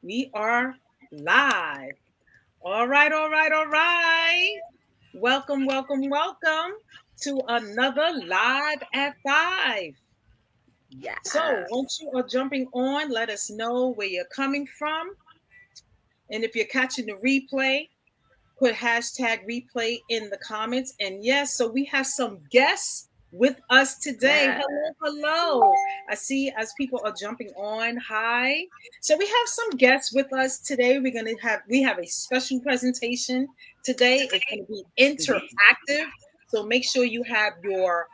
We are live. All right, all right, all right. Welcome, welcome, welcome to another Live at 5. So, Yes. once you are jumping on, let us know where you're coming from. And if you're catching the replay, put hashtag replay in the comments. And yes, so we have some guests with us today. Yes. Hello, hello. I see as people are jumping on. Hi. So we have some guests with us today. We have a special presentation today. It's going to be interactive. So make sure you have your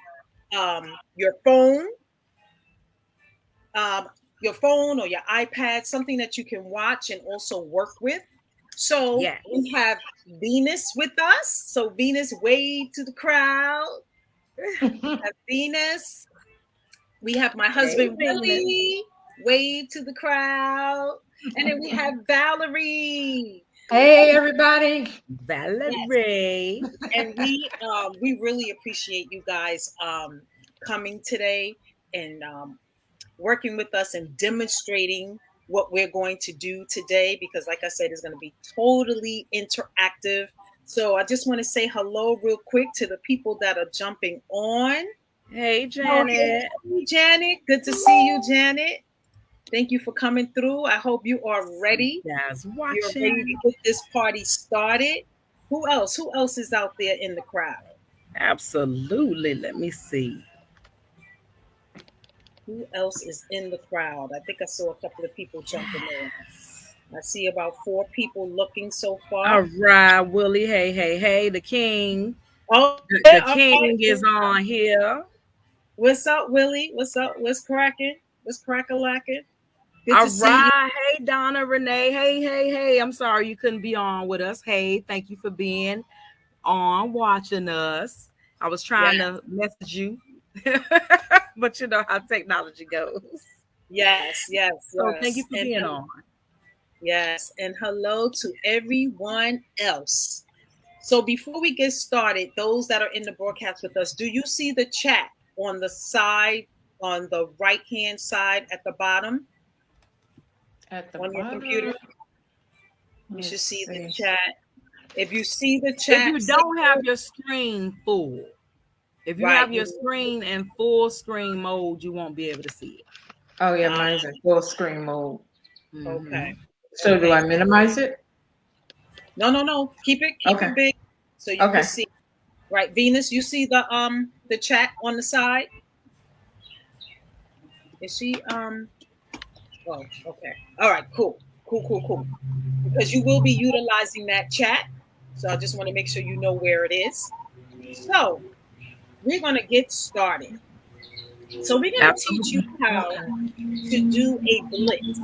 phone, um, your phone or your iPad, something that you can watch and also work with. So Yes. we have Venus with us. So Venus, wave to the crowd. Have Venus. We have my Hey, husband Venus. Willie. Wave to the crowd. And then we have Valerie. Hey everybody. Yes. Valerie. And we really appreciate you guys coming today and working with us and demonstrating what we're going to do today because like I said it's going to be totally interactive. So I just want to say hello real quick to the people that are jumping on. Hey, Oh, Janet. hey, Janet, good to see you, Janet. Thank you for coming through. I hope you are ready. Guys You're ready to watching. get this party started. Who else is out there in the crowd? Absolutely. Let me see. Who else is in the crowd? I think I saw a couple of people jumping in. I see about 4 people looking so All far. right, Willie. Hey, hey, hey. The king. Oh, The yeah. All right. king is on here. What's up, Willie? What's up? What's cracking? What's crack-a-lacking? Good All to see you. right. Hey, Donna Renee. Hey, hey, hey. I'm sorry you couldn't be on with us. Hey, thank you for being on watching us. I was Yeah. trying to message you, but you know how technology goes. Yes, yes, So thank you yes. for being on. Yes. And hello to everyone else. So before we get started, those that are in the broadcast with us, do you see the chat on the side, on the right-hand side at the bottom At the on your computer? bottom, You should let's see the see. chat. If you see the If chat, you say don't have your screen full, if you right. have your screen in full screen mode, you won't be able to see it. Oh yeah, Uh, mine's in full screen mode. okay. Hmm. So do Okay. I minimize it? No, no, no. Keep Okay. it big so you can Okay. see. Right, Venus, you see the chat on the side? Is she oh, okay. All right, cool. Cool, cool, cool. Because you will be utilizing that chat. So I just want to make sure you know where it is. So we're gonna get started. So we're gonna teach you Absolutely. how Okay. to do a blitz.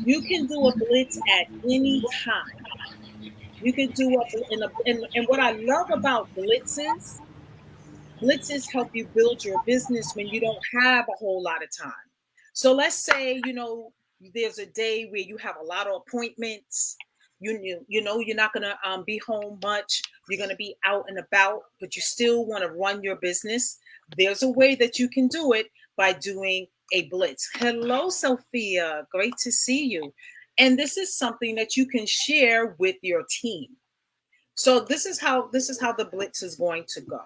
You can do a blitz at any time. You can do and what I love about blitzes help you build your business when you don't have a whole lot of time. So let's say, there's a day where you have a lot of appointments. You're not going to be home much. You're going to be out and about, but you still want to run your business. There's a way that you can do it by doing a blitz. Hello, Sophia. Great to see you. And this is something that you can share with your team. So this is how the blitz is going to go.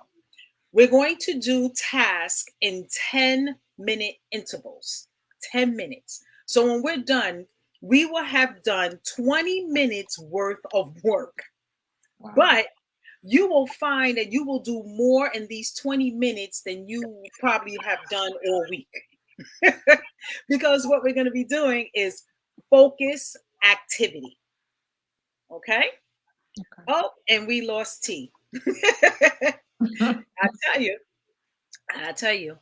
We're going to do tasks in 10-minute intervals. 10 minutes. So when we're done, we will have done 20 minutes worth of work. Wow. But you will find that you will do more in these 20 minutes than you probably have done all week. Because what we're going to be doing is focus activity. Okay? Oh, and we lost T. Okay. I tell you. I tell you.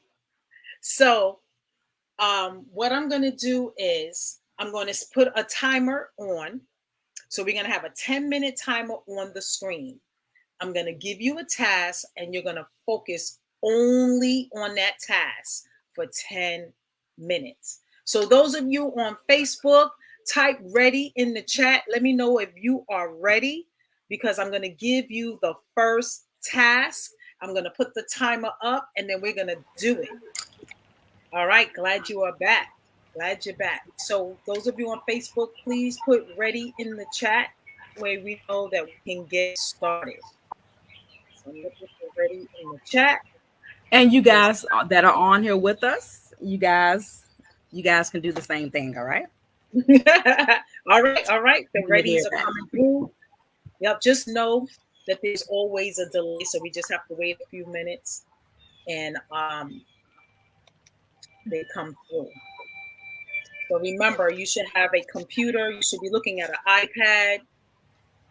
So what I'm going to do is I'm going to put a timer on. So we're going to have a 10-minute timer on the screen. I'm going to give you a task and you're going to focus only on that task for 10 minutes. So those of you on Facebook, type ready in the chat. Let me know if you are ready because I'm going to give you the first task. I'm going to put the timer up and then we're going to do it. All right, glad you are back. Glad you're back. So those of you on Facebook, please put ready in the chat where we know that we can get started. So I'm looking for ready in the chat. And you guys that are on here with us, you guys can do the same thing, all right? All right, all right. The We'll hear readies are that. coming through. Yep, just know that there's always a delay, so we just have to wait a few minutes and they come through. So remember, you should have a computer. You should be looking at an iPad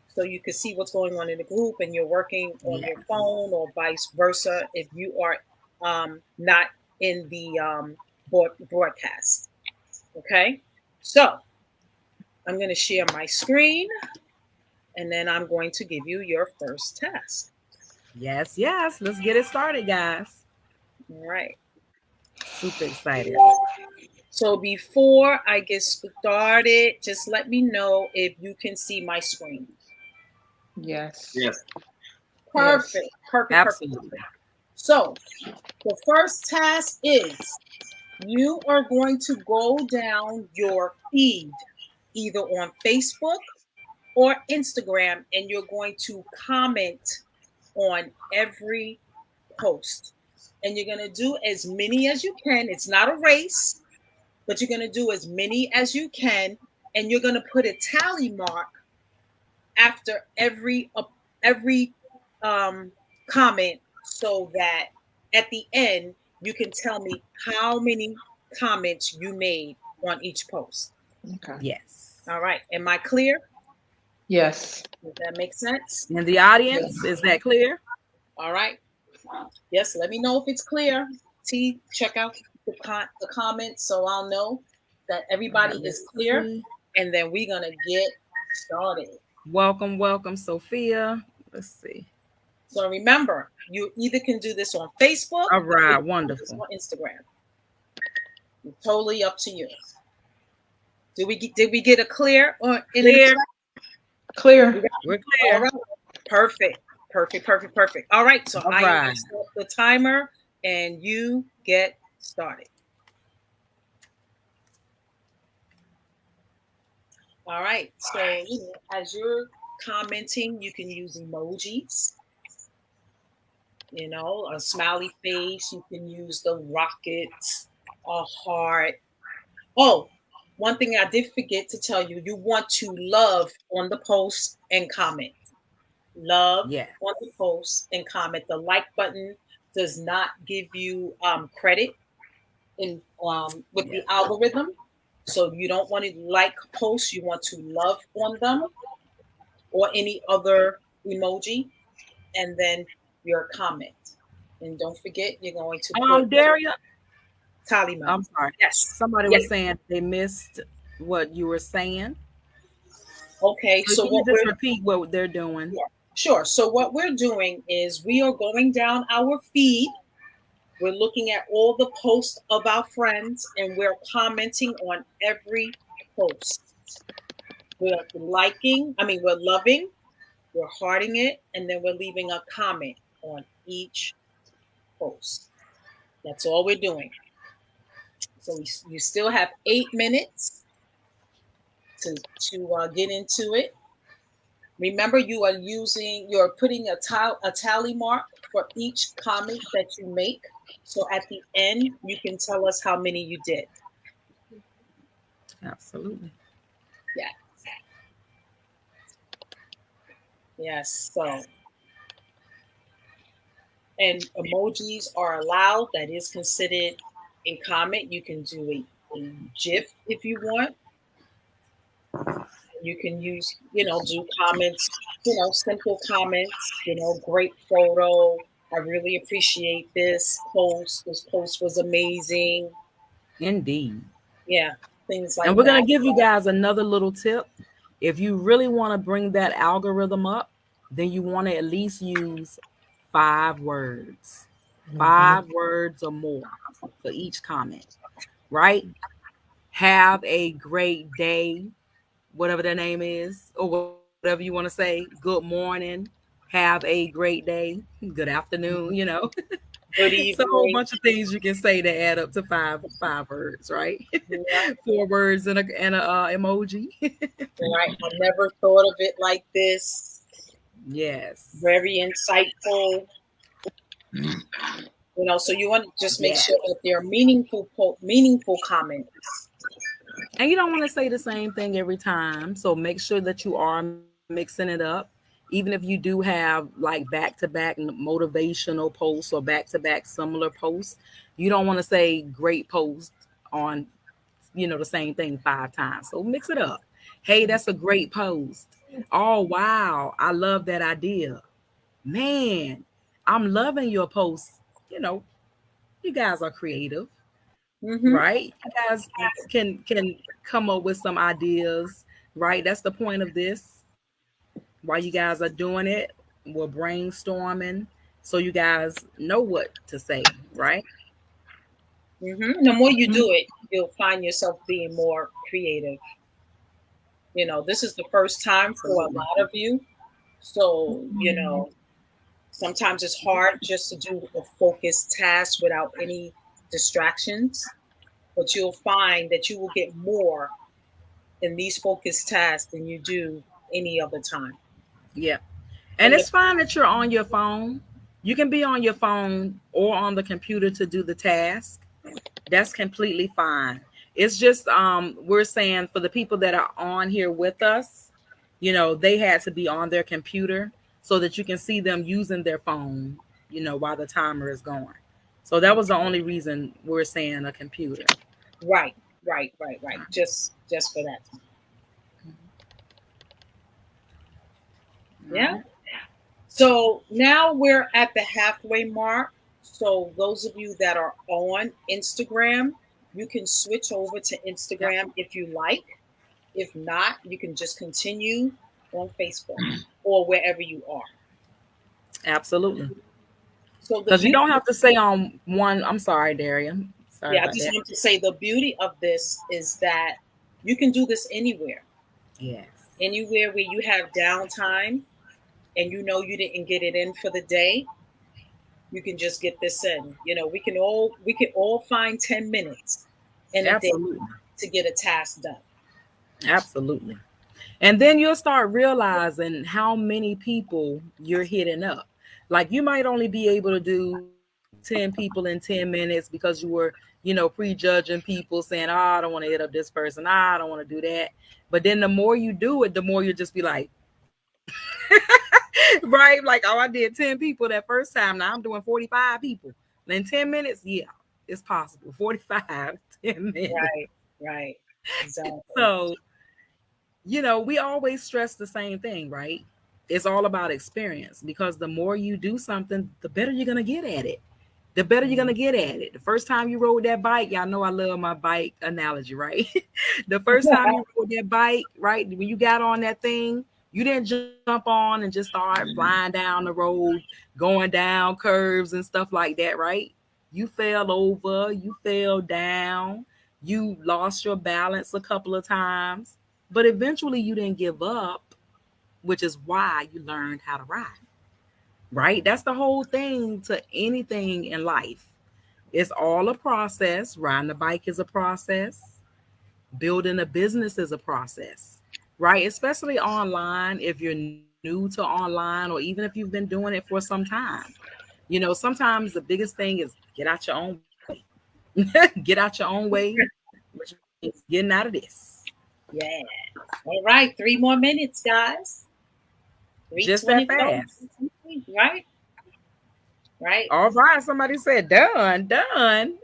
so you can see what's going on in the group, and you're working on your phone or vice versa if you are not in the broadcast. Okay, so I'm going to share my screen, and then I'm going to give you your first task. Yes. Let's get it started, guys. All right. Super excited. So before I get started, just let me know if you can see my screen. Yes. Perfect. Absolutely. Perfect. So the first task is you are going to go down your feed, either on Facebook or Instagram, and you're going to comment on every post. And you're going to do as many as you can. It's not a race, but you're going to do as many as you can. And you're going to put a tally mark after every comment so that at the end you can tell me how many comments you made on each post. Okay. Yes. All right. Am I clear? Yes. Does that make sense? And the audience, is that clear? All right. Yes, let me know if it's clear. T, check out the comments so I'll know that everybody is clear. And then we're going to get started. Welcome, Sophia. Let's see. So remember, you either can do this on Facebook. All right, wonderful. Or Instagram. It's totally up to you. Did we get a clear? Clear. We're clear. All right. Perfect. All right. So I am going to start the timer and you get started. All right. So as you're commenting, you can use emojis. A smiley face. You can use the rockets, a heart. Oh, one thing I did forget to tell you, you want to love on the post and comment. Love on the post and comment. The like button does not give you credit with the algorithm. So you don't want to like posts. You want to love on them or any other emoji, and then your comment. And don't forget, you're going to put Daria. Tally I'm sorry. Yes. Somebody was saying they missed what you were saying. Okay, so what just repeat what they're doing. Yeah, sure. So what we're doing is we are going down our feed. We're looking at all the posts of our friends, and we're commenting on every post. We're loving, we're hearting it, and then we're leaving a comment on each post. That's all we're doing. So you still have 8 minutes to get into it. Remember, you're putting a tally mark for each comment that you make. So at the end, you can tell us how many you did. Absolutely. Yeah. Yes. So, and emojis are allowed. That is considered a comment. You can do a GIF if you want. You can use, do comments, simple comments, great photo. I really appreciate this post. This post was amazing. Indeed. Yeah, things like that. And we're going to give you guys another little tip. If you really want to bring that algorithm up, then you want to at least use 5 words. 5 words or more for each comment, right? Have a great day, whatever their name is, or whatever you want to say. Good morning. Have a great day. Good afternoon, Good It's a whole evening. bunch of things you can say that add up to five words, right? Yeah, 4 words and a emoji. right. I never thought of it like this. Yes. Very insightful. So you want to just make Yes. sure that they're meaningful comments. And you don't want to say the same thing every time. So make sure that you are mixing it up. Even if you do have like back-to-back motivational posts or back-to-back similar posts, you don't want to say great post on the same thing 5 times. So mix it up. Hey, that's a great post. Oh, wow. I love that idea. Man, I'm loving your posts. You know, you guys are creative, Mm-hmm. right? You guys can come up with some ideas, right? That's the point of this. While you guys are doing it, we're brainstorming so you guys know what to say, right? Mm-hmm. The more you do it, you'll find yourself being more creative. This is the first time for a Absolutely. lot of you. So, sometimes it's hard just to do a focused task without any distractions, but you'll find that you will get more in these focused tasks than you do any other time. Yeah. And And it's fine that you're on your phone. You can be on your phone or on the computer to do the task. That's completely fine. It's just we're saying for the people that are on here with us, they had to be on their computer so that you can see them using their phone, while the timer is going. So that was the only reason we're saying a computer. right, right. Just for that time. All Yeah. right. So now we're at the halfway mark. So those of you that are on Instagram, you can switch over to Yep. Instagram if you like. If not, you can just continue on Facebook or wherever you are. Absolutely. So the Because you beauty, don't have to say on one. I'm sorry, Daria. Sorry yeah, I about just that. want to say the beauty of this is that you can do this Yes. anywhere where you have downtime and you didn't get it in for the day. You can just get this in. We can all find 10 minutes in a day Absolutely. to get a task done. Absolutely. And then you'll start realizing how many people you're hitting up. Like you might only be able to do 10 people in 10 minutes because you were, prejudging people saying, oh, I don't want to hit up this person. I don't want to do that. But then the more you do it, the more you'll just be like, right? Like, oh, I did 10 people that first time. Now I'm doing 45 people. In 10 minutes, yeah, it's possible. 45, 10 minutes. Right, right. Exactly. So we always stress the same thing, right? It's all about experience because the more you do something, the better you're going to get at it. The better you're going to get at it. The first time you rode that bike, y'all know I love my bike analogy, right? The first time you rode that bike, right? When you got on that thing, you didn't jump on and just start flying down the road, going down curves and stuff like that, right? You fell over, you fell down, you lost your balance a couple of times, but eventually you didn't give up, which is why you learned how to ride, right? That's the whole thing to anything in life. It's all a process. Riding a bike is a process. Building a business is a process, right? Especially online, if you're new to online, or even if you've been doing it for some time. Sometimes the biggest thing is get out your own way. Get out your own way, which means getting out of this. Yeah. All right. 3 more minutes, guys. Just that 3:24. fast. Right? Right. All right. Somebody said done, done.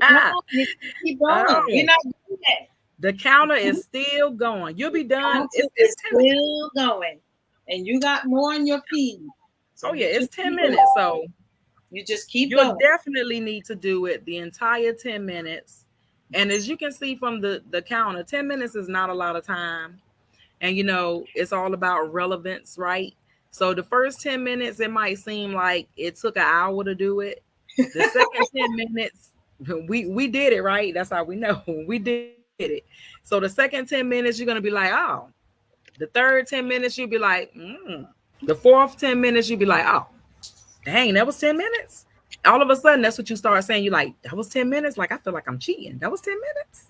No, you keep going. You're Oh, not doing that. the counter is still going. You'll be done. Content It's is 10 minutes. still going. And you got more on your feed. So Oh, yeah, you it's just 10 keep going. minutes. So You just keep you'll going. definitely need to do it the entire 10 minutes. And as you can see from the counter, 10 minutes is not a lot of time. And it's all about relevance, right? So the first 10 minutes, it might seem like it took an hour to do it. The second 10 minutes, we did it, right? That's how we know we did it. So the second 10 minutes, you're gonna be like, oh. The third 10 minutes, you'll be like, mm. The fourth 10 minutes, you'll be like, oh, dang, that was 10 minutes. all of a sudden, that's what you start saying. You're like, that was 10 minutes. Like, I feel like I'm cheating. That was 10 minutes.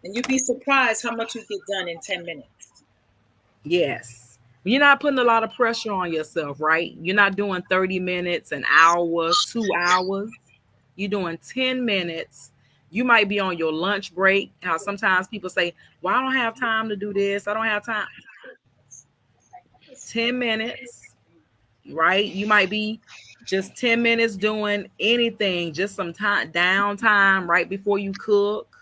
And you'd be surprised how much you get done in 10 minutes. Yes. You're not putting a lot of pressure on yourself, right? You're not doing 30 minutes, an hour, 2 hours. You're doing 10 minutes. You might be on your lunch break. How sometimes people say, well, I don't have time to do this. I don't have time. 10 minutes, right? You might be just 10 minutes doing anything, just some time, downtime right before you cook,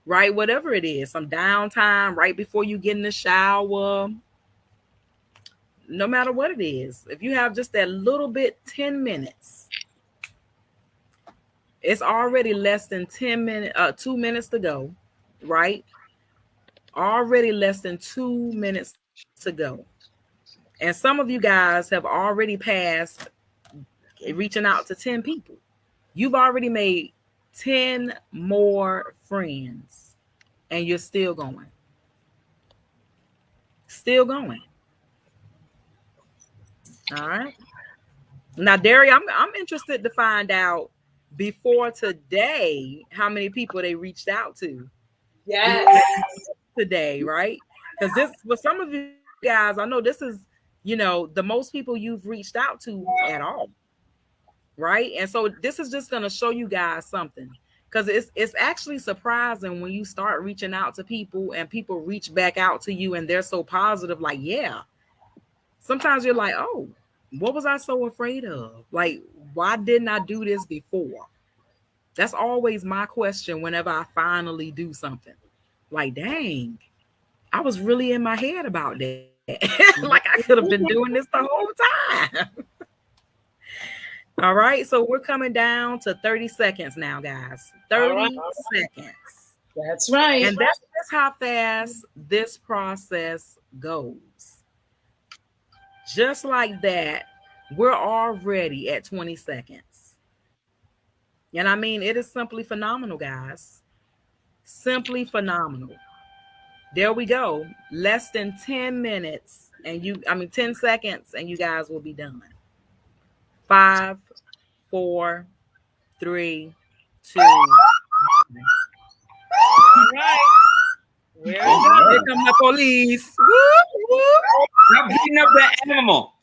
right? Whatever it is, some downtime right before you get in the shower. No matter what it is, if you have just that little bit, 10 minutes, it's already less than 10 minutes, 2 minutes to go, right? Already less than 2 minutes to go. And some of you guys have already passed reaching out to 10 people. You've already made 10 more friends, and you're still going. Still going. All right. Now, Daria, I'm interested to find out before today how many people they reached out to. Yes. Today, right? Because this, for some of you guys, I know this is, the most people you've reached out to at all, right? And so this is just going to show you guys something, because it's actually surprising when you start reaching out to people and people reach back out to you and they're so positive, like, yeah. Sometimes you're like, oh, what was I so afraid of? Like, why didn't I do this before? That's always my question whenever I finally do something. Like, dang, I was really in my head about that. Like, I could have been doing this the whole time. All right, so we're coming down to 30 seconds now, guys. 30 seconds. That's right. And that's how fast this process goes. Just like that, we're already at 20 seconds. And I mean, it is simply phenomenal, guys. Simply phenomenal. There we go. Less than 10 minutes and 10 seconds and you guys will be done. 5, 4, 3, 2. All right. Here comes the police. Whoop, whoop. I'm beating up that animal.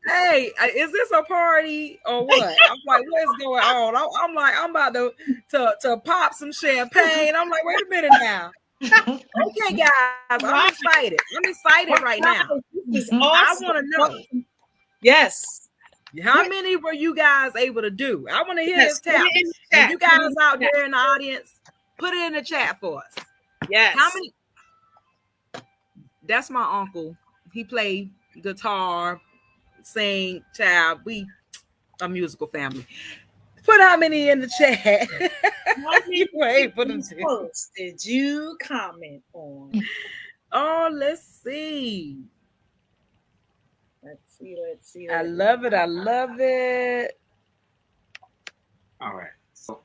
Hey, is this a party or what? I'm like, what's going on? I'm like, I'm about to pop some champagne. I'm like, wait a minute now. Okay, guys, I'm excited. I'm excited right now. This is awesome. I want to know. Yes. How many were you guys able to do? I want to hear this tap. And you guys out there in the audience, put it in the chat for us. Yes. How many? That's my uncle. He played guitar, sing, child. We a musical family. Put how many in the chat? You were able to do. Did you comment on? Oh, let's see. Let's see. I love it. I love it. All right. So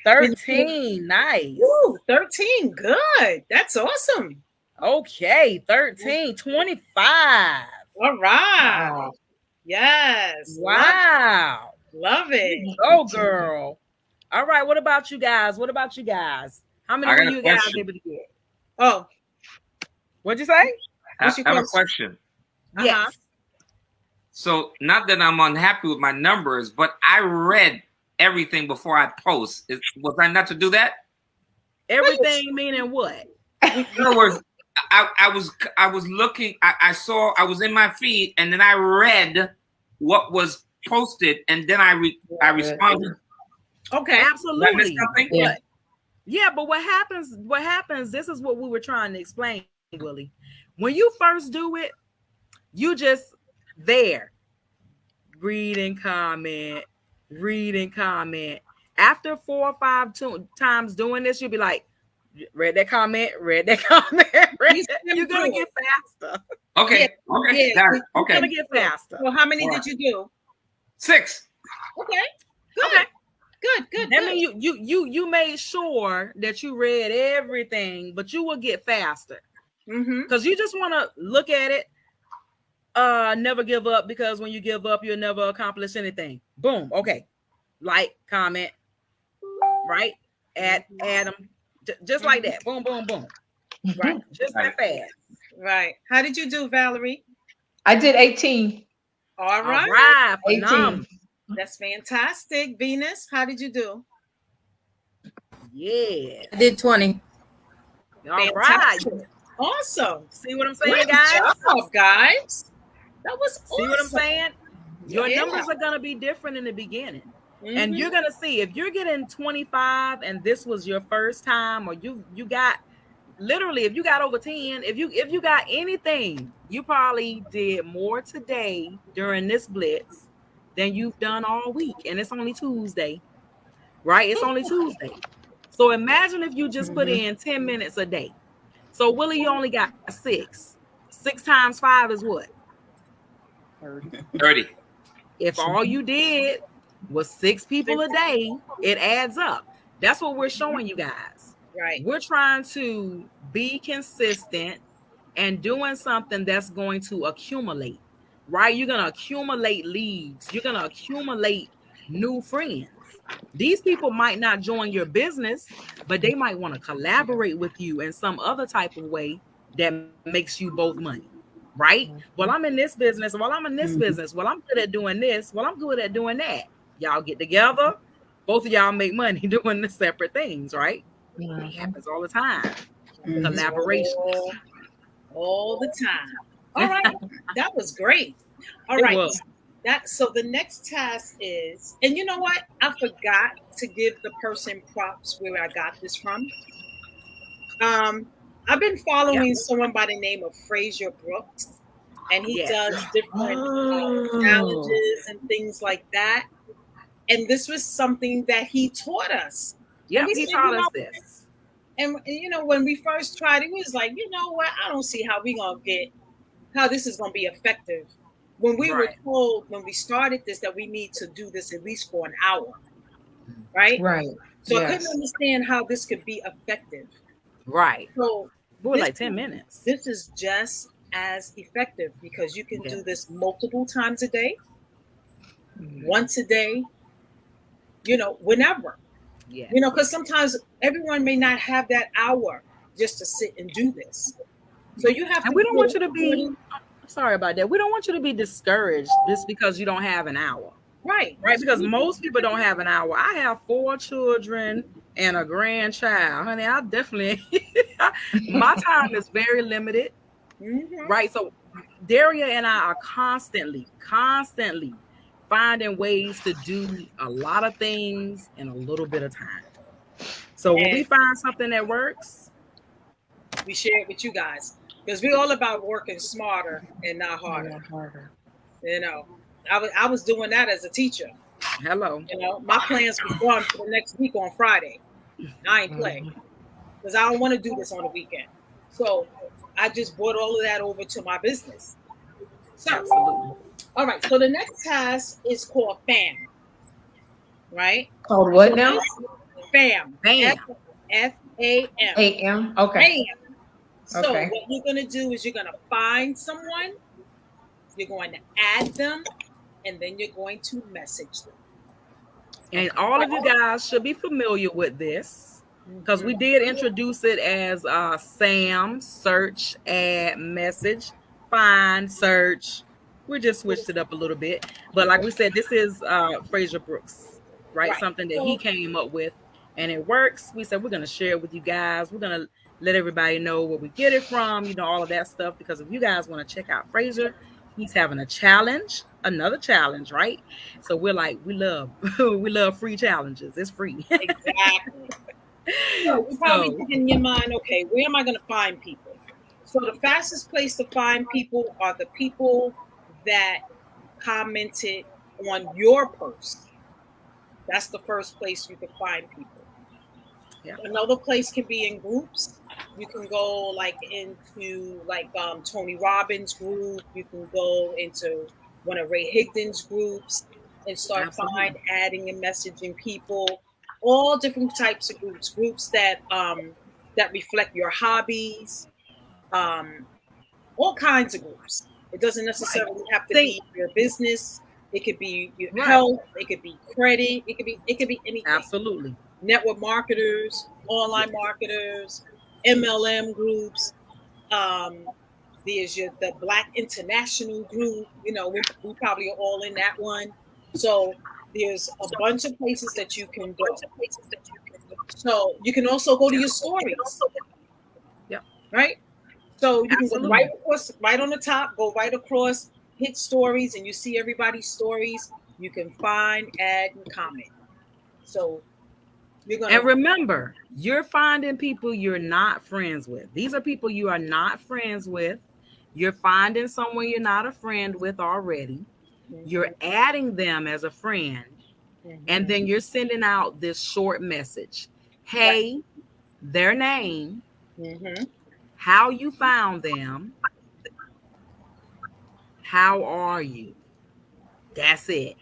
13. Nice. Ooh, 13. Good. That's awesome. Okay. 13. 25. All right. Wow. Yes. Wow. Love it. Oh, girl. All right. What about you guys? How many were you guys able to get? Oh. What'd you say? I have a question. Yes. So, not that I'm unhappy with my numbers, but I read everything before I post. Was I not to do that? Everything meaning what? In other words, I was looking. I saw. I was in my feed, and then I read what was posted, and then I responded. Okay, absolutely. Yeah. But what happens? This is what we were trying to explain, Willie. When you first do it, you just there. Read and comment. After 4 or 5 times doing this, you'll be like, read that comment. You're gonna get faster. Okay. Yeah. Okay. Yeah. Okay. You're gonna get faster. Well, how many did you do? 6. Okay. Good. Okay. Good. I mean, you made sure that you read everything, but you will get faster because you just want to look at it. never give up, because when you give up, you'll never accomplish anything. Boom. Okay. Like, comment, right? Add them. Just like that. Boom, boom, boom. Right. Just that fast. Right. How did you do, Valerie? I did 18. All right. All right. 18. That's fantastic. Venus, how did you do? Yeah. I did 20. All right. Awesome. See what I'm saying, Great guys? job, guys. That was awesome. See what I'm saying? Your numbers are going to be different in the beginning. And you're going to see, if you're getting 25 and this was your first time, or you got literally, if you got over 10, if you got anything, you probably did more today during this blitz than you've done all week. And it's only Tuesday, right? It's only Tuesday. So imagine if you just put in 10 minutes a day. So Willie, you only got 6. 6 times 5 is what? 30. If all you did was 6 people a day, it adds up. That's what we're showing you guys. Right. We're trying to be consistent and doing something that's going to accumulate, right? You're going to accumulate leads. You're going to accumulate new friends. These people might not join your business, but they might want to collaborate with you in some other type of way that makes you both money, right? Well, I'm in this business. Well, I'm in this business. Well, I'm good at doing this. Well, I'm good at doing that. Y'all get together. Both of y'all make money doing the separate things, right? It happens all the time. Collaboration. All the time. All right. That was great. All right. So the next task is, and you know what? I forgot to give the person props where I got this from. I've been following someone by the name of Fraser Brooks, and he does different challenges and things like that. And this was something that he taught us. Yeah, he taught us this. And when we first tried, it was like, you know what? I don't see how this is gonna be effective. When we were told when we started this that we need to do this at least for an hour, right? Right. So I couldn't understand how this could be effective. Right. So we're like 10 minutes. This is just as effective because you can do this multiple times a day, once a day, whenever. Yeah. Because sometimes everyone may not have that hour just to sit and do this. So you have to. And we don't want you to be. Sorry about that. We don't want you to be discouraged just because you don't have an hour. Right. Because most people don't have an hour. I have 4 children and a grandchild. Honey, I definitely, my time is very limited. Right. So Daria and I are constantly finding ways to do a lot of things in a little bit of time. So when we find something that works, we share it with you guys. Because we're all about working smarter and not harder. I was doing that as a teacher. Hello. My plans were done for the next week on Friday. I ain't playing because I don't want to do this on the weekend. So I just brought all of that over to my business. So, absolutely. All right. So the next task is called FAM. Right? Called what now? FAM. FAM. F-A-M. A-M. Okay. FAM. So what you're going to do is you're going to find someone, you're going to add them, and then you're going to message them. And all of you guys should be familiar with this because we did introduce it as SAM, search, add, message, find, search. We just switched it up a little bit. But like we said, this is Fraser Brooks, right? Something that he came up with, and it works. We said we're going to share it with you guys. We're going to let everybody know where we get it from, all of that stuff. Because if you guys want to check out Fraser, he's having a challenge, another challenge, right? So we're like, we love free challenges. It's free. Exactly. So you're probably thinking in your mind, okay, where am I going to find people? So the fastest place to find people are the people that commented on your post. That's the first place you can find people. Yeah. Another place can be in groups. You can go into Tony Robbins' group. You can go into one of Ray Higdon's groups and start adding and messaging people. All different types of groups that reflect your hobbies, all kinds of groups. It doesn't necessarily have to be your business. It could be your Right. health. It could be credit. It could be anything. Absolutely. Network marketers, online marketers, MLM groups. There's the Black International group. You know, we probably are all in that one. So there's a bunch of places that you can go. So you can also go to your stories. Yep. Right. So you Absolutely. can go right across, right on the top, go right across, hit stories, and you see everybody's stories. You can find, add, and comment. So you're gonna. And remember, you're finding people you're not friends with. These are people you are not friends with. You're finding someone you're not a friend with already. You're adding them as a friend. And then you're sending out this short message. Hey, their name, how you found them, how are you? That's it.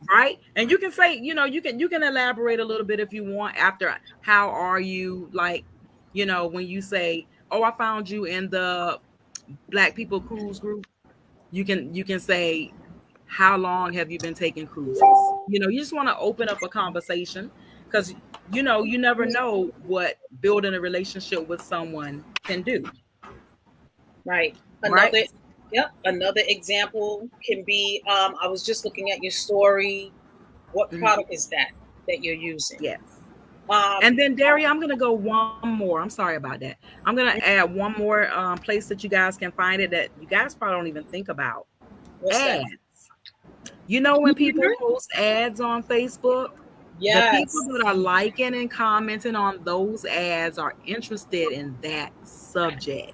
Right? And you can say, you can elaborate a little bit if you want after how are you, like, when you say, oh, I found you in the Black People Cruise group, you can say, how long have you been taking cruises? You just want to open up a conversation, because you never know what building a relationship with someone can do. Right. Another example can be, I was just looking at your story. What product is that you're using? Yes. And then, Daria, I'm going to go one more. I'm sorry about that. I'm going to add one more place that you guys can find it that you guys probably don't even think about. What's ads. That? When people post ads on Facebook, the people that are liking and commenting on those ads are interested in that subject.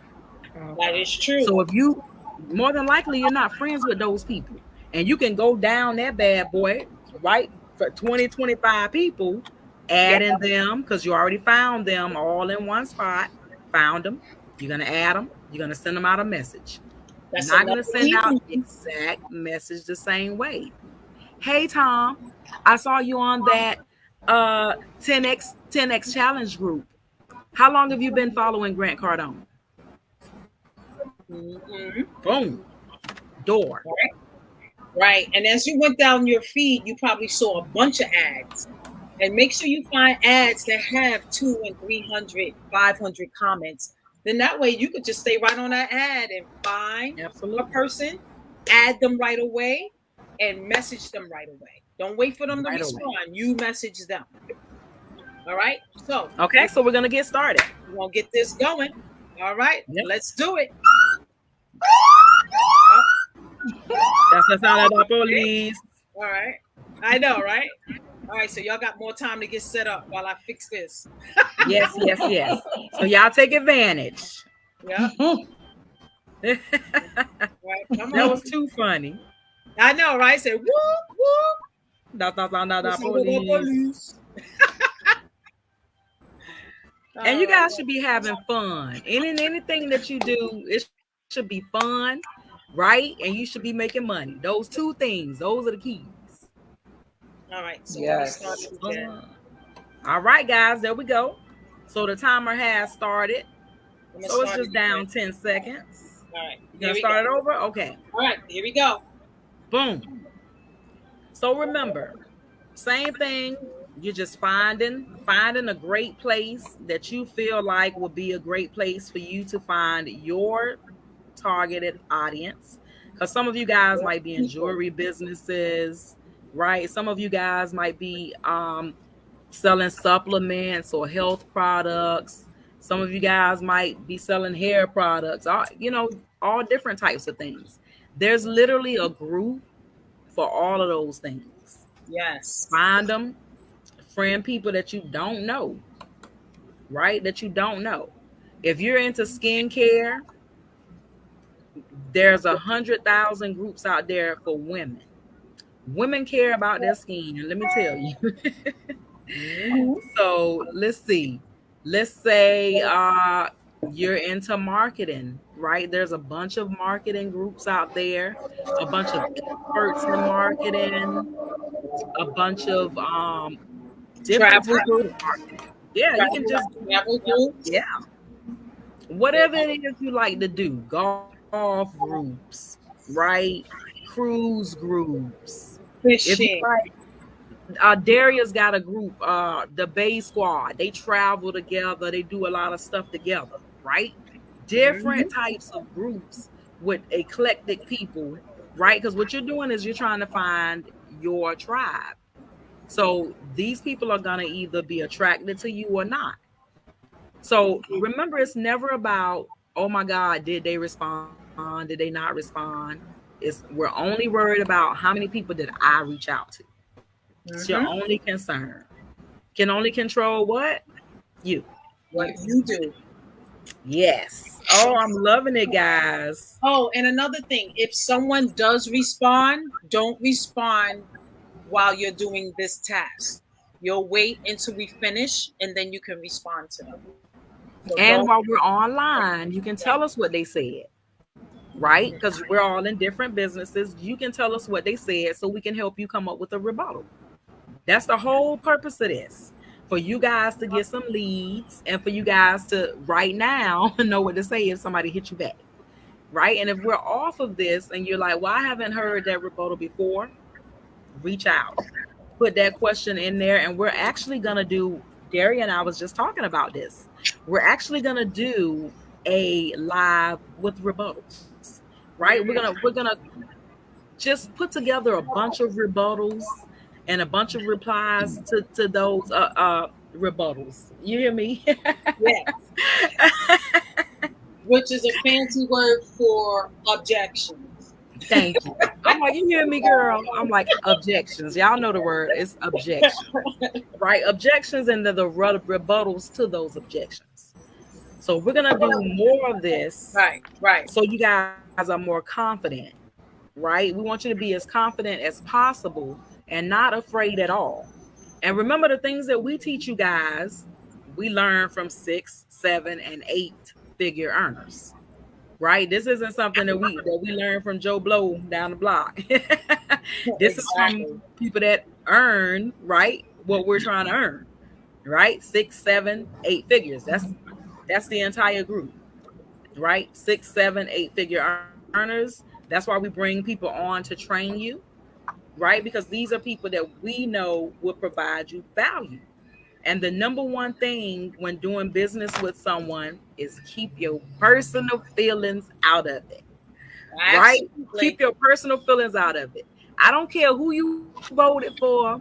That is true. So if you, more than likely, you're not friends with those people. And you can go down that bad boy, right, for 20, 25 people, adding them, because you already found them all in one spot, found them. You're going to add them. You're going to send them out a message. That's not going to send out the exact message the same way. Hey, Tom, I saw you on that 10X challenge group. How long have you been following Grant Cardone? Boom. Door. Right. And as you went down your feed, you probably saw a bunch of ads. And make sure you find ads that have 200 and 300, 500 comments. Then that way you could just stay right on that ad and find a person, add them right away, and message them right away. Don't wait for them to respond. You message them. All right? So. Okay, so we're going to get started. We're going to get this going. All right? Yep. Let's do it. That's the sound of the police. All right. I know, right? All right, so y'all got more time to get set up while I fix this. Yes. So y'all take advantage. Yeah. Right, that was too funny. I know, right? Say whoop whoop. That's the sound of the police. And you guys should be having fun. Anything that you do, it should be fun, right? And you should be making money. Those two things, those are the keys. All right. So all right, guys, there we go. So the timer has started. So it's just down 10 seconds. All right. You gonna start it over? Okay. All right, here we go. Boom. So remember, same thing. You're just finding a great place that you feel like will be a great place for you to find your targeted audience. Because some of you guys might be in jewelry businesses, right? Some of you guys might be selling supplements or health products. Some of you guys might be selling hair products, all different types of things. There's literally a group for all of those things. Yes. Find them. Friend people that you don't know, right? That you don't know. If you're into skincare, there's 100,000 groups out there for women. Women care about their skin, let me tell you. So let's see. Let's say you're into marketing, right? There's a bunch of marketing groups out there, a bunch of experts in marketing, a bunch of different groups. Yeah, you can just travel groups. Yeah. Whatever it is you like to do, golf groups, right? Cruise groups. If you Fishing. like, Daria's got a group, the Bay Squad. They travel together. They do a lot of stuff together, right? Different types of groups with eclectic people, right? Because what you're doing is you're trying to find your tribe. So these people are gonna either be attracted to you or not. So remember, it's never about, oh my God, did they respond? Did they not respond? We're only worried about how many people did I reach out to. It's your only concern. Can only control what? You. What you do. Yes. Oh, I'm loving it, guys. Oh, and another thing, if someone does respond, don't respond while you're doing this task. You'll wait until we finish and then you can respond to them. So And while we're online, you can tell us what they said, right? Because we're all in different businesses. You can tell us what they said so we can help you come up with a rebuttal. That's the whole purpose of this. For you guys to get some leads and for you guys to right now know what to say if somebody hits you back, right? And if we're off of this and you're like, well, I haven't heard that rebuttal before, reach out, put that question in there. And we're actually going to do, Daria and I was just talking about this. We're actually going to do a live with rebuttals, right? We're going to just put together a bunch of rebuttals and a bunch of replies to those rebuttals. You hear me? yes. Which is a fancy word for objections. Thank you. I'm like, you hear me, girl? I'm like, objections. Y'all know the word. It's objections, right? Objections and the rebuttals to those objections. So we're going to do more of this. Right. So you guys are more confident, right? We want you to be as confident as possible and not afraid at all. And remember, the things that we teach you guys, we learn from 6, 7, and 8 figure earners, right? This isn't something that we learn from Joe Blow down the block. This is from people that earn, right, what we're trying to earn, right? 6, 7, 8 figures. That's the entire group, right? 6, 7, 8 figure earners. That's why we bring people on to train you, right? Because these are people that we know will provide you value. And the number one thing when doing business with someone is keep your personal feelings out of it, right? Keep your personal feelings out of it. I don't care who you voted for.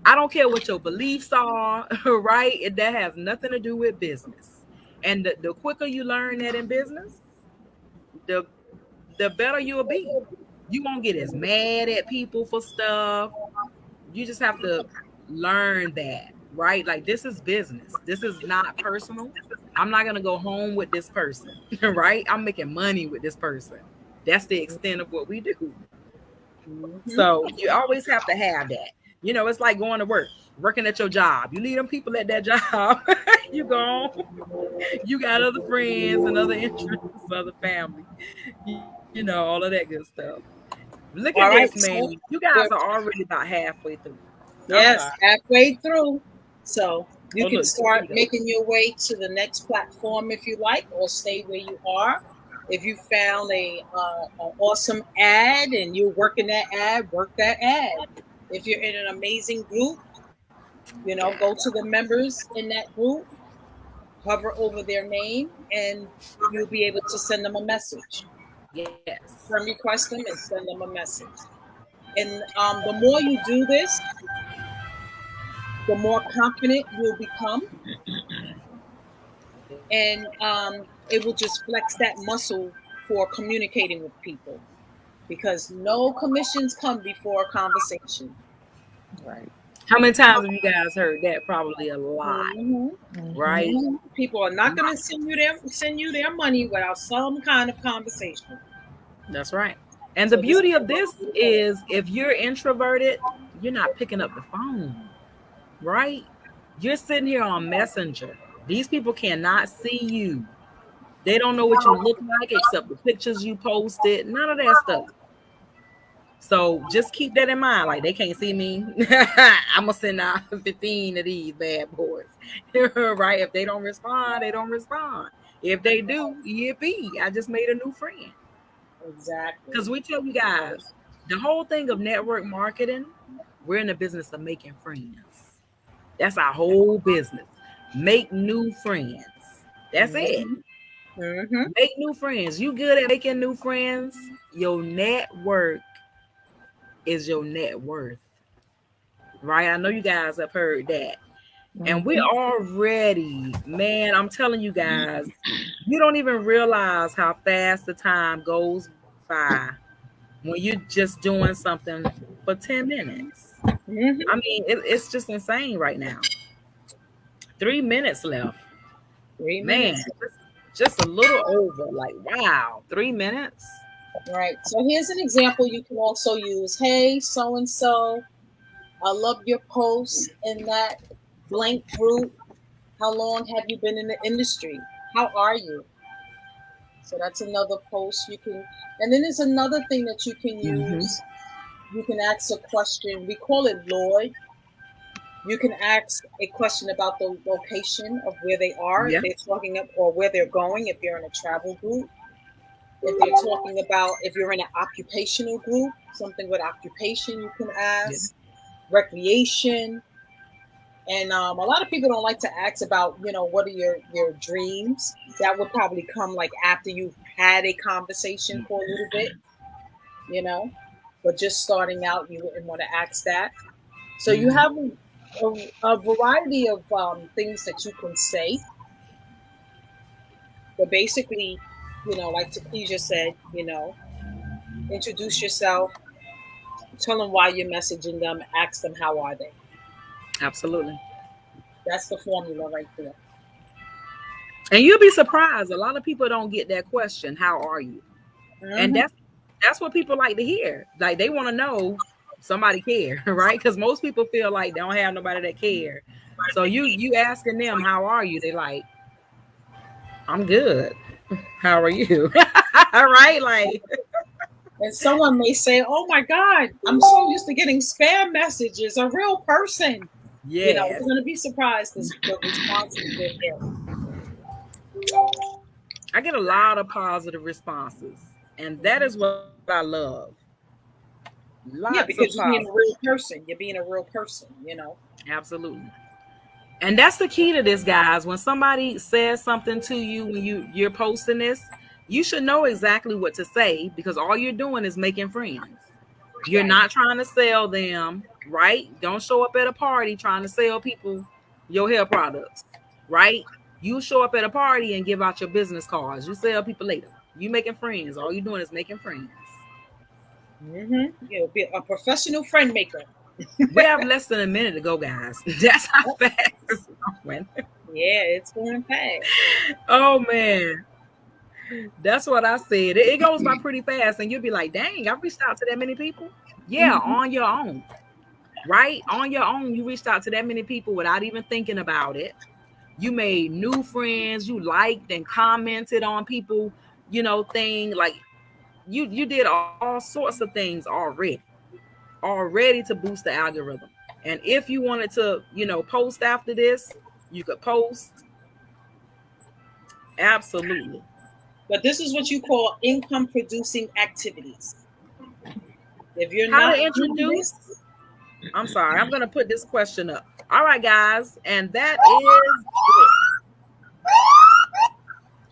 I don't care what your beliefs are, right? That has nothing to do with business. And the quicker you learn that in business, the better you'll be. You won't get as mad at people for stuff. You just have to learn that, right? Like, this is business. This is not personal. I'm not going to go home with this person, right? I'm making money with this person. That's the extent of what we do. So you always have to have that. You know, it's like going to work, working at your job. You leave them people at that job. You go home. You got other friends and other interests, other family. You know, all of that good stuff. Look at this, man. You guys are already about halfway through. Yes, halfway through. So you can start making your way to the next platform if you like, or stay where you are. If you found an awesome ad and you're working that ad, work that ad. If you're in an amazing group, you know, go to the members in that group, hover over their name, and you'll be able to send them a message. Yes. Request them and send them a message. And the more you do this, the more confident you'll become. And it will just flex that muscle for communicating with people. Because no commissions come before a conversation. Right. How many times have you guys heard that? Probably a lot, right? People are not going to send you their money without some kind of conversation. That's right. And the beauty of this is, if you're introverted, you're not picking up the phone, right? You're sitting here on Messenger. These people cannot see you. They don't know what you look like except the pictures you posted. None of that stuff. So just keep that in mind. Like, they can't see me. I'm going to send out 15 of these bad boys. Right? If they don't respond, they don't respond. If they do, yippee, I just made a new friend. Exactly. Because we tell you guys, the whole thing of network marketing, we're in the business of making friends. That's our whole business. Make new friends. That's it. Mm-hmm. Make new friends. You good at making new friends? Your network is your net worth. Right? I know you guys have heard that. And we already, man, I'm telling you guys, you don't even realize how fast the time goes by when you're just doing something for 10 minutes. Mm-hmm. I mean, it's just insane right now. 3 minutes left. 3 minutes. Man, just a little over. Like, wow, 3 minutes? Right. So here's an example you can also use. Hey, so and so, I love your post in that blank group. How long have you been in the industry? How are you? So that's another post you can. And then there's another thing that you can use. You can ask a question. We call it Lloyd. You can ask a question about the location of where they are, Yeah. if they're talking up, or where they're going, if you're in a travel group. If they're talking about, if you're in an occupational group, something with occupation, you can ask. Recreation. And a lot of people don't like to ask about, what are your dreams? That would probably come like after you've had a conversation for a little bit. But just starting out, you wouldn't want to ask that. So you have a variety of things that you can say. But basically, like Tikeja said, introduce yourself, tell them why you're messaging them, ask them how are they. Absolutely. That's the formula right there. And you'll be surprised. A lot of people don't get that question, how are you? And that's what people like to hear. Like they want to know somebody care, right? Because most people feel like they don't have nobody that care. So you asking them, how are you? They like, I'm good. How are you? Right? Like, and someone may say, oh my God, I'm so used to getting spam messages, a real person. yeah. You're going to be surprised the responses they get. I get a lot of positive responses. And that is what I love. Lots because of you're being a real person. You're being a real person, Absolutely. And that's the key to this, guys. When somebody says something to you when you're posting this, you should know exactly what to say because all you're doing is making friends. You're not trying to sell them, right? Don't show up at a party trying to sell people your hair products, right? You show up at a party and give out your business cards. You sell people later. You making friends. All you're doing is making friends. You'll be a professional friend maker. We have less than a minute to go, guys. That's how fast it's going. Yeah, it's going fast. Oh man. That's what I said. It goes by pretty fast, and you'll be like, dang, I've reached out to that many people. Yeah, on your own. Right? On your own, you reached out to that many people without even thinking about it. You made new friends, you liked and commented on people, thing. Like you did all sorts of things already to boost the algorithm. And if you wanted to, post after this, you could post. Absolutely. But this is what you call income producing activities. If you're How not to introduce? I'm sorry, I'm gonna put this question up. All right, guys, and that is it.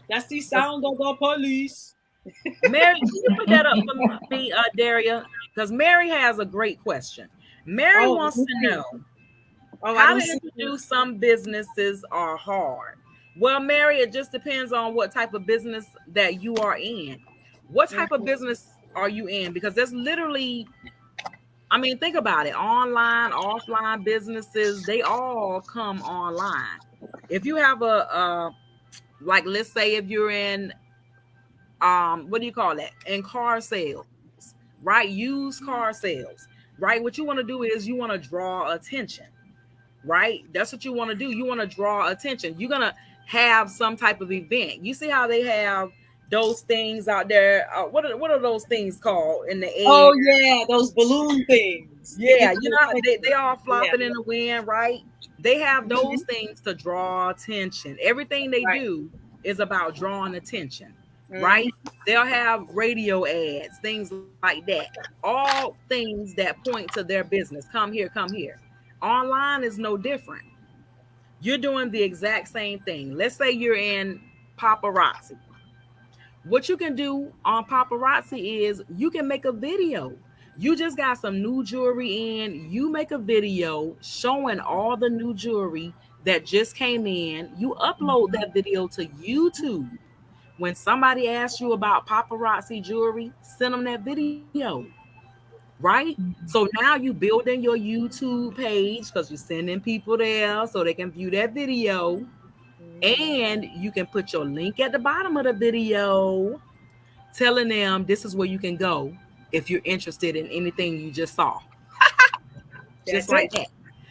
That's the sound of the police. Mary, can you put that up for me, Daria? Because Mary has a great question. Mary wants to know how to introduce some businesses are hard. Well, Mary, it just depends on what type of business that you are in. What type of business are you in? Because there's literally, I mean, think about it. Online, offline businesses, they all come online. If you have like, let's say if you're in, what do you call that? In car sales, right? Used car sales, right? What you want to do is you want to draw attention, right? That's what you want to do. You want to draw attention. You're going to have some type of event. You see how they have those things out there. What are those things called in the air? Oh yeah, those balloon things. Yeah, they all flopping in the wind, right? They have those things to draw attention. Everything they do is about drawing attention, right? They'll have radio ads, things like that. All things that point to their business. Come here, come here. Online is no different. You're doing the exact same thing. Let's say you're in paparazzi. What you can do on paparazzi is you can make a video. You just got some new jewelry in. You make a video showing all the new jewelry that just came in. You upload that video to YouTube. When somebody asks you about paparazzi jewelry, send them that video, right? So now you building your YouTube page because you're sending people there so they can view that video. And you can put your link at the bottom of the video telling them this is where you can go if you're interested in anything you just saw. Just like that.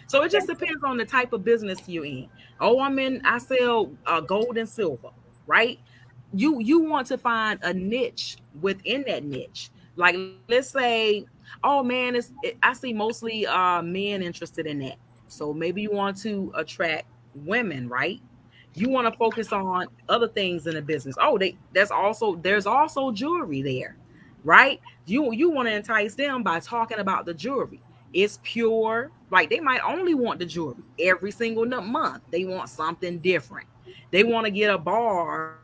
So it just depends on the type of business you're in. Oh, I sell gold and silver, right? You want to find a niche within that niche. Like, let's say, oh man, I see mostly men interested in that. So maybe you want to attract women, right? You want to focus on other things in the business. Oh, there's also jewelry there, right? You want to entice them by talking about the jewelry. It's pure. Like, they might only want the jewelry every single month. They want something different. They want to get a bar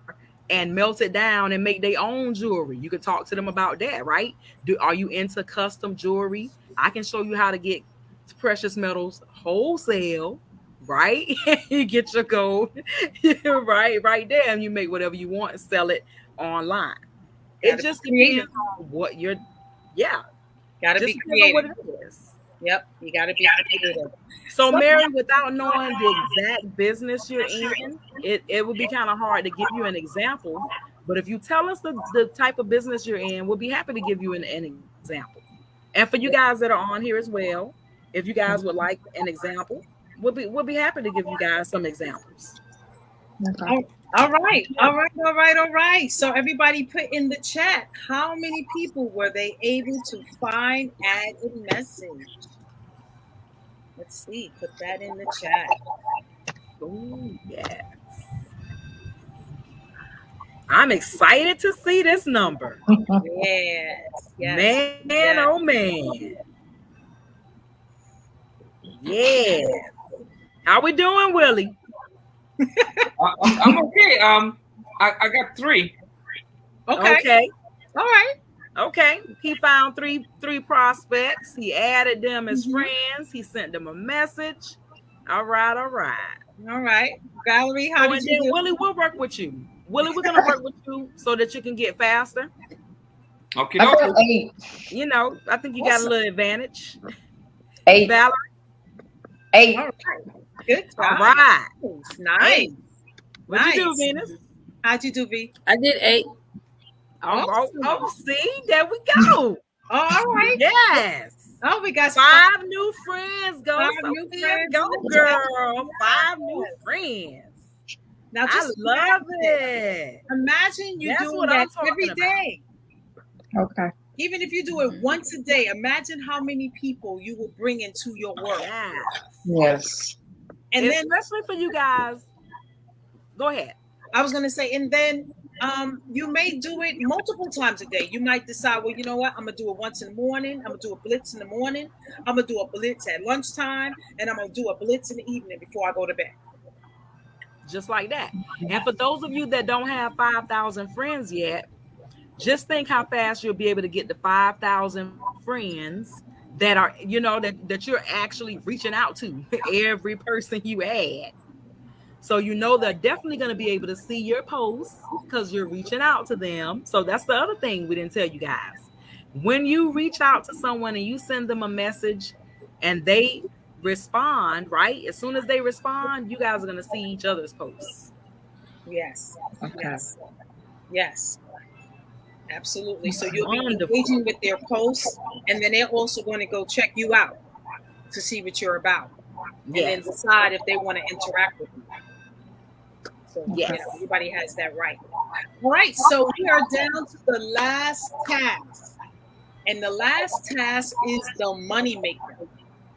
and melt it down and make their own jewelry. You can talk to them about that, right? Are you into custom jewelry? I can show you how to get precious metals wholesale, right? You get your gold right there, and you make whatever you want and sell it online. It just depends on what you're, gotta be creative. What it is. Yep, you gotta be creative. So Mary, without knowing the exact business you're in, it would be kind of hard to give you an example. But if you tell us the type of business you're in, we'll be happy to give you an example. And for you guys that are on here as well, if you guys would like an example, we'll be happy to give you guys some examples. Okay. All right. So everybody put in the chat, how many people were they able to find add a message? Let's see, put that in the chat. Oh, yes. I'm excited to see this number. Yes. Man, oh man. Yeah. How we doing, Willie? I'm okay. I got 3. Okay. All right. Okay. He found three prospects. He added them as friends. He sent them a message. All right. Valerie, how did you do? Willie, we'll work with you. Willie, we're gonna work with you so that you can get faster. Okay. You know, I think you got a little advantage. 8. Valerie. 8. All right. Good job. All right. Nice. What'd you do, Venus? How'd you do, V? I did 8. Oh, see, there we go. All right. Yes. Oh, we got 5 new friends. Go, 5 new friends. Go, girl. 5 new friends. Now, just love it. Imagine you doing that every day. Okay. Even if you do it once a day, imagine how many people you will bring into your world. Yes. And then, especially for you guys. Go ahead. I was gonna say, and then you may do it multiple times a day. You might decide, well, you know what? I'm gonna do it once in the morning. I'm gonna do a blitz in the morning. I'm gonna do a blitz at lunchtime, and I'm gonna do a blitz in the evening before I go to bed. Just like that. And for those of you that don't have 5,000 friends yet, just think how fast you'll be able to get the 5,000 friends that are, you know, that you're actually reaching out to every person you add. So you know they're definitely going to be able to see your posts because you're reaching out to them. So that's the other thing we didn't tell you guys. When you reach out to someone and you send them a message and they respond, right? As soon as they respond, you guys are going to see each other's posts. Yes. Okay. Yes. Absolutely. So you'll be engaging with their posts, and then they're also going to go check you out to see what you're about, and then decide if they want to interact with you. So everybody has that right. All right. So we are down to the last task, and the last task is the money maker.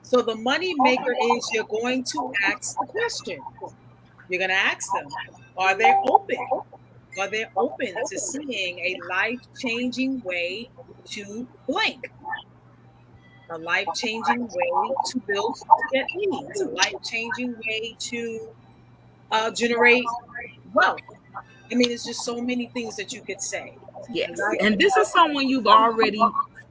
So the money maker is you're going to ask the question. You're going to ask them, are they open? are they open to seeing a life-changing way to blink? A life-changing way to build get leads, a life-changing way to generate wealth. I mean, it's just so many things that you could say. Yes. And this is someone you've already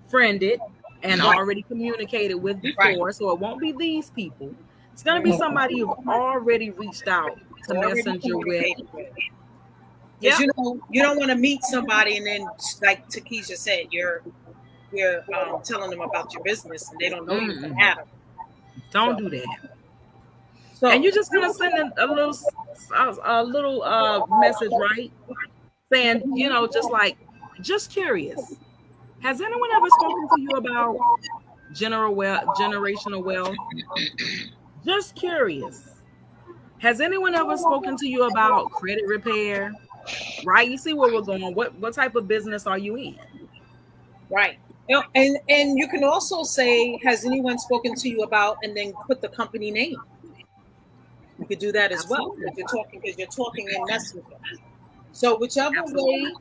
friended and already communicated with before. Right. So it won't be these people. It's going to be somebody you've already reached out to messenger with. Because you don't want to meet somebody and then, like Tikeja said, you're telling them about your business and they don't know you from Adam. Don't do that. So, and you're just gonna send a little message, right? Saying, just curious. Has anyone ever spoken to you about generational wealth? Just curious. Has anyone ever spoken to you about credit repair? Right? You see where we're going. What type of business are you in? Right. And you can also say, has anyone spoken to you about, and then put the company name. You could do that as well because you're talking in messenger. So whichever way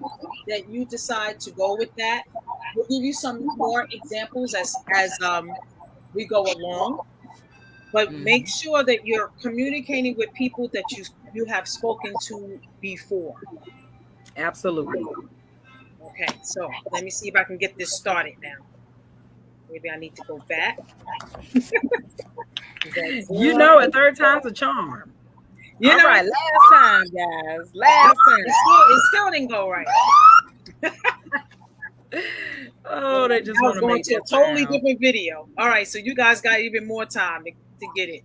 that you decide to go with that, we'll give you some more examples as we go along. But make sure that you're communicating with people that you have spoken to before. Absolutely. Okay, so let me see if I can get this started now. Maybe I need to go back. A third time's a charm. All right, last time, guys. Last time. It still didn't go right. Oh, they just want to make a totally different video. All right, so you guys got even more time to get it.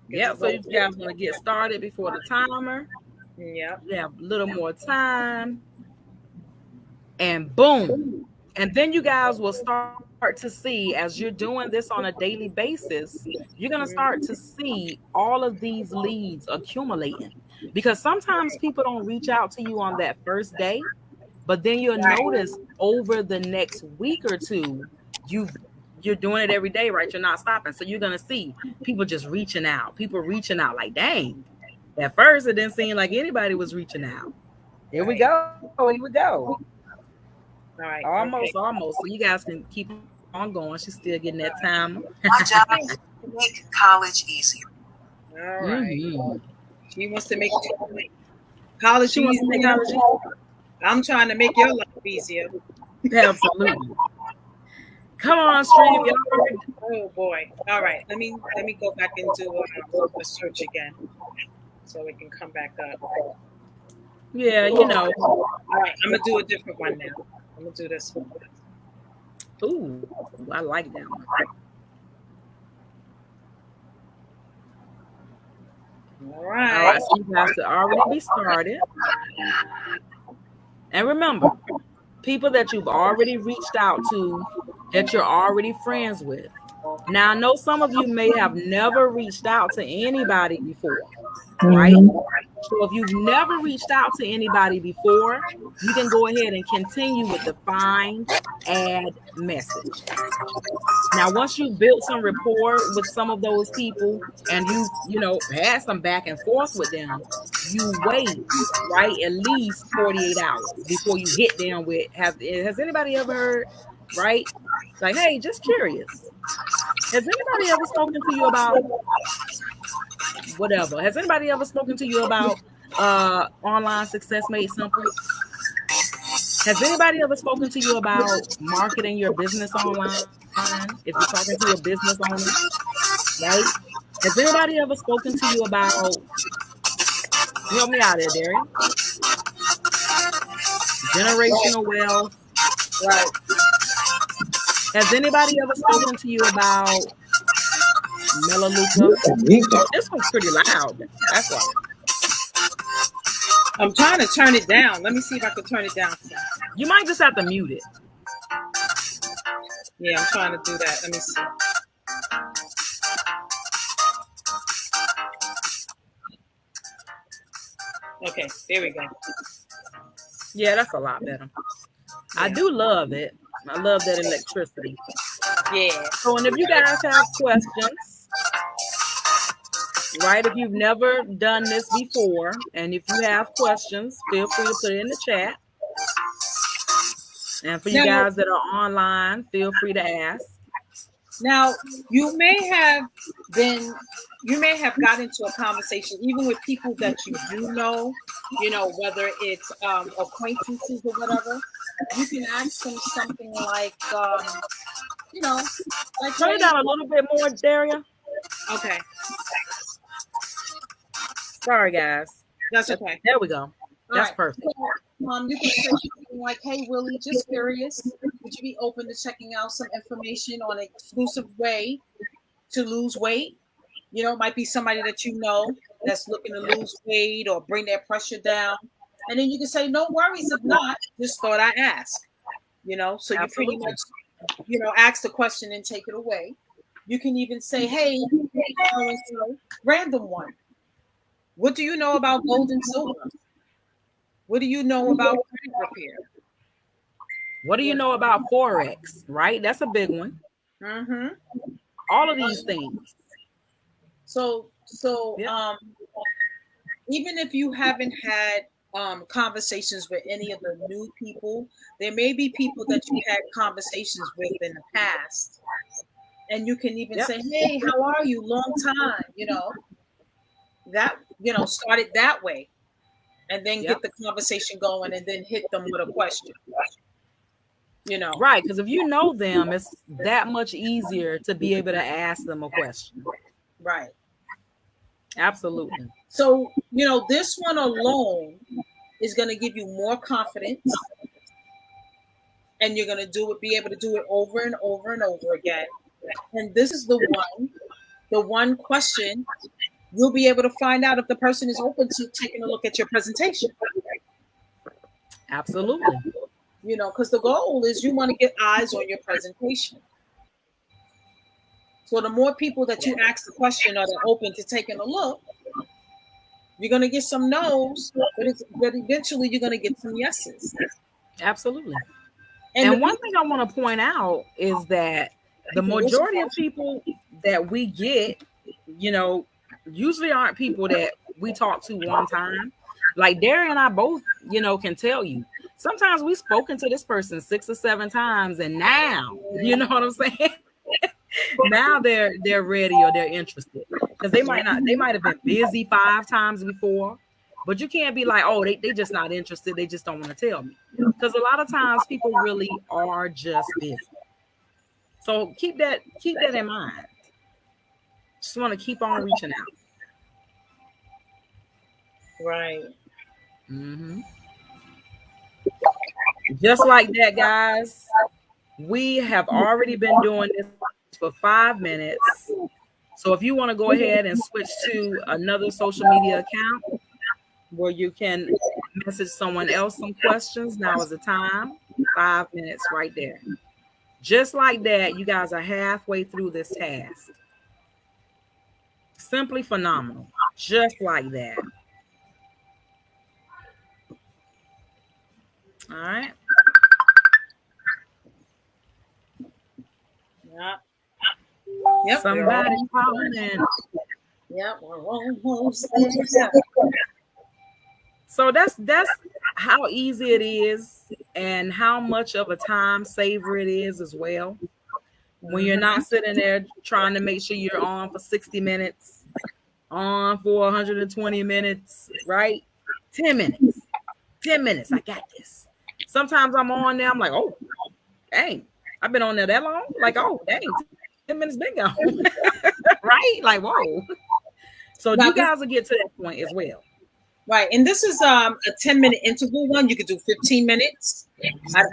Yeah, so you guys want to get started before the timer. Yeah. You have a little more time. And boom. And then you guys will start to see, as you're doing this on a daily basis, you're going to start to see all of these leads accumulating. Because sometimes people don't reach out to you on that first day, but then you'll notice over the next week or two, you're doing it every day, right? You're not stopping. So you're going to see people just reaching out. People reaching out like, dang. At first, it didn't seem like anybody was reaching out. Here we go. Here we go. All right. Almost. So you guys can keep on going. She's still getting that time. My job is to make college easier. All right. She wants to make college easier. I'm trying to make your life easier. Absolutely. Come on, stream. Oh boy. All right. Let me go back into the search again, so it can come back up. Yeah, All right. I'm gonna do a different one now. I'm gonna do this one. Ooh, I like that one. All right. So you guys should already be started. And remember, people that you've already reached out to, that you're already friends with. Now, I know some of you may have never reached out to anybody before, right? So if you've never reached out to anybody before, you can go ahead and continue with the find, add message. Now, once you've built some rapport with some of those people and you had some back and forth with them, you wait, right, at least 48 hours before you hit them with, has anybody ever heard, right? Like, hey, just curious. Has anybody ever spoken to you about whatever? Has anybody ever spoken to you about online success made simple? Has anybody ever spoken to you about marketing your business online? If you're talking to a business owner, right? Has anybody ever spoken to you about, help me out there, Daria, generational wealth? Right. Has anybody ever spoken to you about Melaleuca? This one's pretty loud. That's why. I'm trying to turn it down. Let me see if I can turn it down. You might just have to mute it. Yeah, I'm trying to do that. Let me see. Okay, there we go. Yeah, that's a lot better. Yeah. I do love it. I love that electricity. Yeah. So, and if you guys have questions, right? If you've never done this before, and if you have questions, feel free to put it in the chat. And for you Now, guys that are online, feel free to ask. now you may have got into a conversation even with people that you do know, whether it's acquaintances or whatever. You can ask them something like, like, Turn it down a little bit more, Daria. Okay. Sorry, guys. That's okay. There we go. That's perfect. So, you can say something like, "Hey, Willie, just curious. Would you be open to checking out some information on an exclusive way to lose weight? It might be somebody that you know that's looking to lose weight or bring their pressure down." And then you can say, "No worries if not. Just thought I ask." So you pretty much, ask the question and take it away. You can even say, "Hey, random one. What do you know about gold and silver? What do you know about credit repair? What do you know about Forex?" Right? That's a big one. Mm-hmm. All of these things. So Yep. Even if you haven't had conversations with any of the new people, there may be people that you had conversations with in the past. And you can even say, "Hey, how are you? Long time," start it that way. And then get the conversation going and then hit them with a question. Right, because if you know them, it's that much easier to be able to ask them a question. Right. Absolutely. So, this one alone is going to give you more confidence, and you're going to be able to do it over and over and over again. And this is the one question you'll be able to find out if the person is open to taking a look at your presentation. Absolutely. Because the goal is you want to get eyes on your presentation. So the more people that you ask the question or they're open to taking a look, you're going to get some no's, but eventually you're going to get some yeses. Absolutely. And one thing I want to point out is that the majority of people that we get, usually aren't people that we talk to one time. Like Daria and I both, can tell you. Sometimes we've spoken to this person 6 or 7 times, and now, you know what I'm saying? Now they're ready or they're interested, because they might have been busy 5 times before, but you can't be like, "Oh, they just not interested. They just don't want to tell me," because a lot of times people really are just busy. So keep that in mind. Just want to keep on reaching out. Right. Mm-hmm. Just like that, guys. We have already been doing this for 5 minutes. So if you want to go ahead and switch to another social media account where you can message someone else some questions, now is the time. 5 minutes right there. Just like that, you guys are halfway through this task. Simply phenomenal. Just like that. All right. Yeah. Yep. Somebody calling in. Yep. We're almost there. So that's how easy it is, and how much of a time saver it is as well. When you're not sitting there trying to make sure you're on for 60 minutes, on for 120 minutes, right? 10 minutes. 10 minutes. I got this. Sometimes I'm on there. I'm like, "Oh, dang. I've been on there that long?" Like, "Oh, dang. 10 minutes been gone." Right? Like, whoa. So you guys will get to that point as well. Right. And this is a 10-minute interval one. You could do 15 minutes.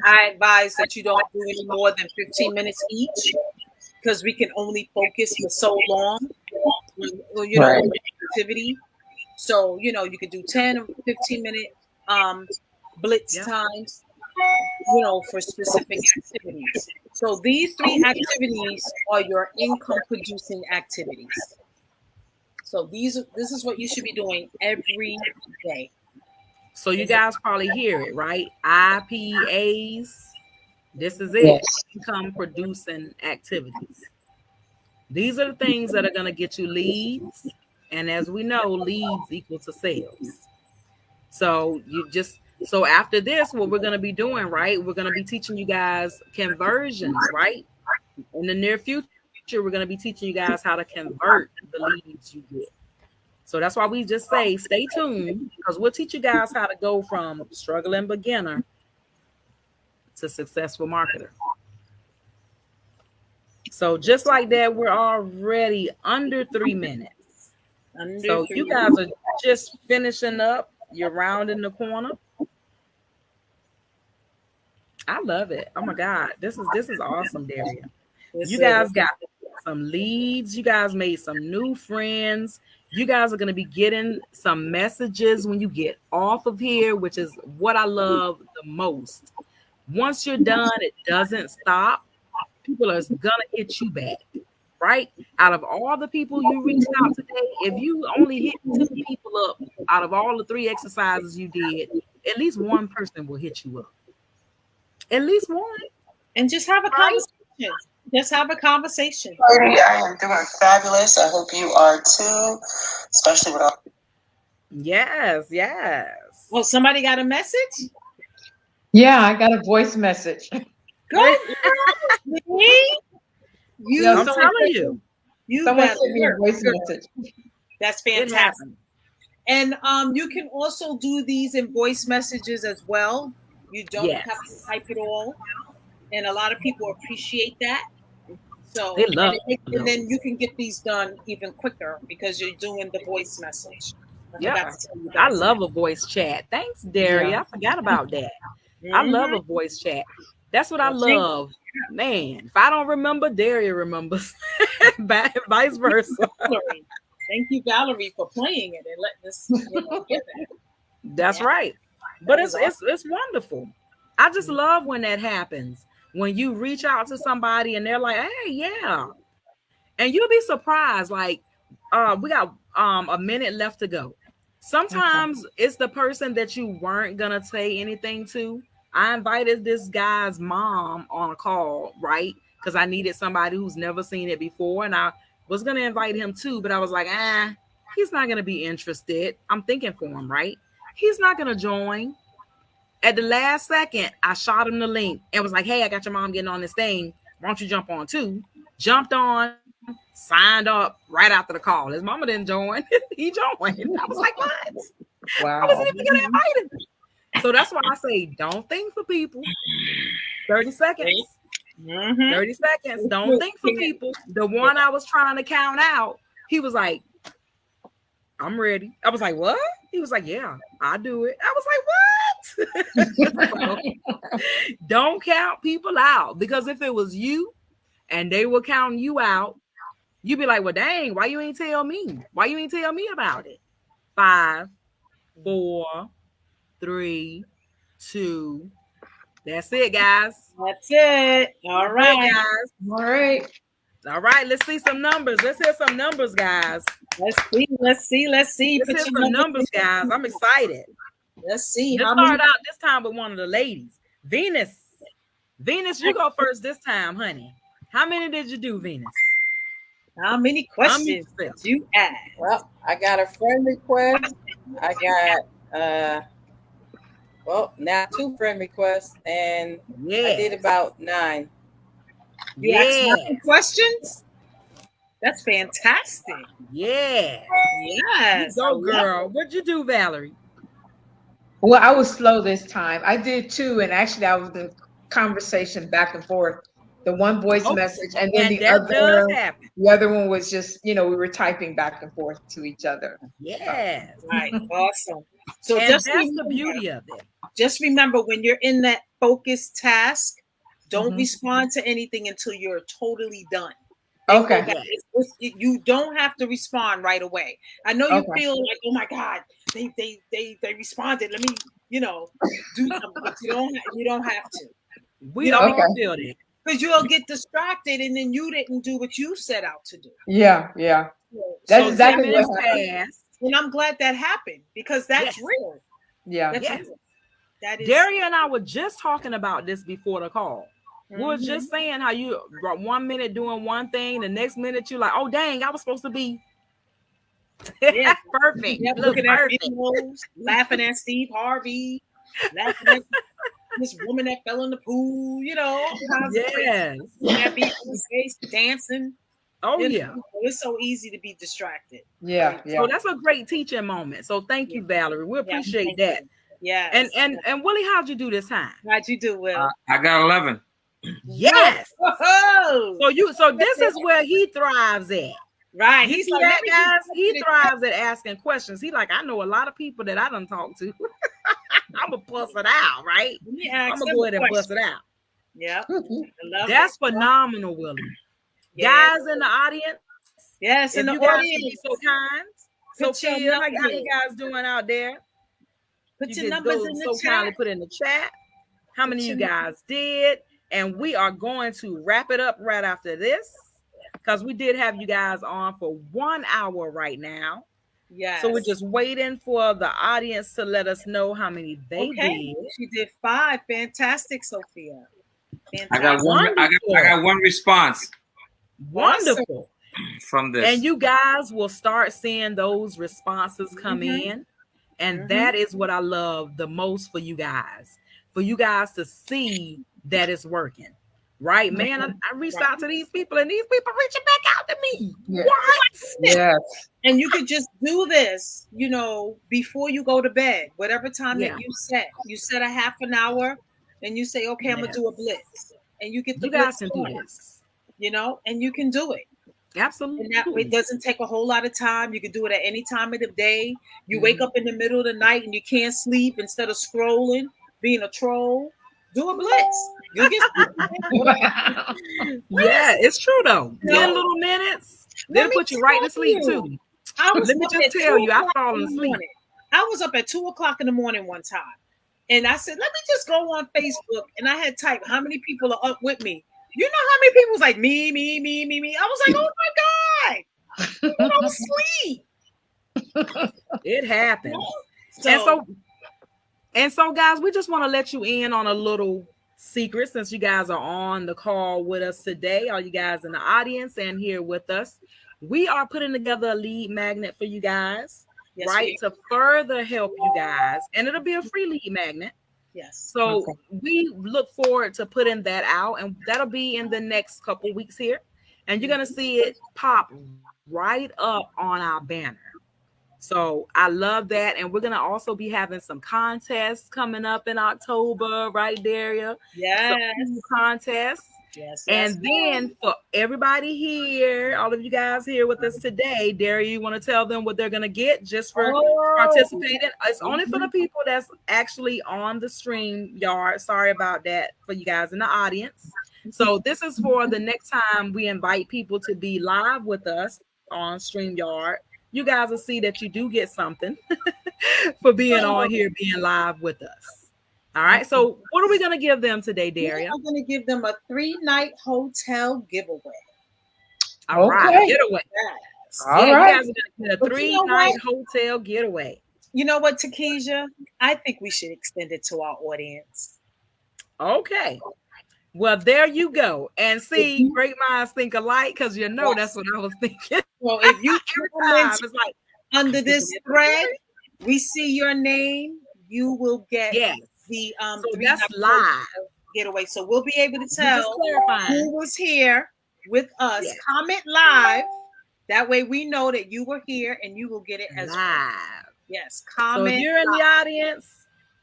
I advise that you don't do any more than 15 minutes each, because we can only focus for so long, activity. So, you could do 10 or 15-minute blitz times, for specific activities. So these 3 activities are your income producing activities. So this is what you should be doing every day. So you guys probably hear it, right? IPAs. This is it. Yes. Income producing activities. These are the things that are going to get you leads And as we know, leads equal to sales. So so after this, what we're going to be doing, right? We're going to be teaching you guys conversions, right? In the near future, we're going to be teaching you guys how to convert the leads you get. So that's why we just say stay tuned, because we'll teach you guys how to go from struggling beginner to successful marketer. So just like that, we're already under 3 minutes. So you guys are just finishing up. You're rounding the corner. I love it. Oh my God. This is awesome, Daria. You guys got some leads. You guys made some new friends. You guys are going to be getting some messages when you get off of here, which is what I love the most. Once you're done, it doesn't stop. People are going to hit you back, right? Out of all the people you reached out today, if you only hit 2 people up out of all the 3 exercises you did, at least one person will hit you up. At least one. And just have a conversation. Just have a conversation. I am doing fabulous. I hope you are too, especially with all. Yes. Well, somebody got a message? Yeah, I got a voice message. Good. I'm telling you. Someone sent me a voice message. That's fantastic. And you can also do these in voice messages as well. You don't have to type it all. And a lot of people appreciate that. So they love and then you can get these done even quicker because you're doing the voice message. I love a voice chat. Thanks, Daria. Yeah. I forgot about that. I love a voice chat. That's what I love. Man, if I don't remember, Daria remembers. Vice versa. Thank you, Valerie, for playing it and letting us get that. That's right. But it's wonderful. I just love when that happens. When you reach out to somebody and they're like, hey, yeah. And you'll be surprised. Like, we got a minute left to go. Sometimes it's the person that you weren't going to say anything to. I invited this guy's mom on a call, right? Because I needed somebody who's never seen it before. And I was going to invite him too, but I was like, he's not going to be interested. I'm thinking for him, right? He's not going to join. At the last second, I shot him the link and was like, hey, I got your mom getting on this thing. Why don't you jump on too? Jumped on, signed up right after the call. His mama didn't join. He joined. I was like, what? Wow. I wasn't even going to invite him. So that's why I say, don't think for people. 30 seconds. 30 seconds. Don't think for people. The one I was trying to count out, he was like, I'm ready. I was like, what? He was like, yeah, I'll do it. I was like, what? Don't count people out, because if it was you and they were counting you out, you'd be like, well, dang, why you ain't tell me? Why you ain't tell me about it? 5, 4, 3, 2. That's it, guys. That's it. All right, guys. All right. Let's see some numbers. Let's hear some numbers, guys. Let's see. Let's hear some numbers, guys. I'm excited. Let's see. Let's start out this time with one of the ladies. Venus, you go first this time, honey. How many did you do, Venus? How many questions did you ask? Well, I got a friend request. I got now 2 friend requests, and I did about 9. You asked 9 questions? That's fantastic. Yeah. Yes. Go, girl. What'd you do, Valerie? Well, I was slow this time. I did 2, and actually I was in conversation back and forth. The one voice message, and then the other one was just, we were typing back and forth to each other. Yeah. Right. Awesome. So that's the beauty of it. Just remember, when you're in that focused task, don't respond to anything until you're totally done. Okay. You don't have to respond right away. I know you feel like, oh my God, they responded. Let me, do something, but you don't have to. We don't feel that. Because you'll get distracted and then you didn't do what you set out to do. Yeah. That's exactly what happened. And I'm glad that happened, because that's real. Yeah. That's real. That is. Daria and I were just talking about this before the call. We were just saying how you 1 minute doing one thing, the next minute you're like, oh dang, I was supposed to be. Yeah, perfect. yeah, looking at videos, laughing at Steve Harvey, laughing at this woman that fell in the pool, you know, all kinds of crazy. That face dancing. Oh, yeah. It's so easy to be distracted. Yeah, yeah. So that's a great teaching moment. So thank you, Valerie. We appreciate that. Yeah. And Willie, how'd you do this time? How'd you do, Will? I got 11. Yes. Whoa. So this is where he thrives at. Right. He's like, that, guys. He thrives at asking questions. He like, I know a lot of people that I done talked to. I'm gonna bust it out, right? I'm gonna go ahead and bust it out. Yeah. That's phenomenal, Willie. Yeah. Guys in the audience. Yes, if in the you guys audience. Be so kind. Sophia, how you guys doing out there? Put your numbers in the chat. Kindly put in the chat how many of you guys did. And we are going to wrap it up right after this, because we did have you guys on for 1 hour right now. Yeah. So we're just waiting for the audience to let us know how many they did. She did 5. Fantastic, Sophia. Fantastic. I got one response. Wonderful. From this. And you guys will start seeing those responses come in. And that is what I love the most for you guys. For you guys to see that it's working. Right, man. I reached out to these people and these people reaching back out to me. Yes. What? Yes. And you could just do this, you know, before you go to bed, whatever time that you set. You set a half an hour and you say, okay, I'm going to do a blitz. And you get the blitz. You guys can do this. You know, and you can do it. Absolutely. And that way it doesn't take a whole lot of time. You can do it at any time of the day. You wake up in the middle of the night and you can't sleep. Instead of scrolling, being a troll, do a blitz. You get yeah, it's true though. 10 little minutes, then put you right to sleep too. Let me just tell you, I fall asleep. I was up at 2:00 in the morning one time, and I said, let me just go on Facebook, and I had typed how many people are up with me. You know how many people was like me. I was like, oh my God, I was asleep. It happens. And so, guys, we just want to let you in on a little secret, since you guys are on the call with us today, all you guys in the audience and here with us. We are putting together a lead magnet for you guys, right? To further help you guys. And it'll be a free lead magnet. Yes. So we look forward to putting that out, and that'll be in the next couple weeks here. And you're going to see it pop right up on our banner. So I love that. And we're going to also be having some contests coming up in October, right, Daria? Yes. Some contests. Yes. And then for everybody here, all of you guys here with us today, Daria, you want to tell them what they're going to get just for participating? It's only for the people that's actually on the StreamYard. Sorry about that for you guys in the audience. So this is for the next time we invite people to be live with us on StreamYard. You guys will see that you do get something for being on here, being live with us. All right. So what are we going to give them today, Daria? I'm going to give them a 3-night hotel giveaway. All right. Getaway. Yes. All right. You guys are going to get a 3-night hotel getaway. You know what, Tikeja? I think we should extend it to our audience. Okay. Well, there you go. And see, great minds think alike, because you know that's what I was thinking. Well, if you comment it's like under this thread, we see your name, you will get the so that's live getaway. So we'll be able to tell who was here with us. Yes. Comment live. That way we know that you were here and you will get it as live. Well. Yes. Comment. So if you're in the audience,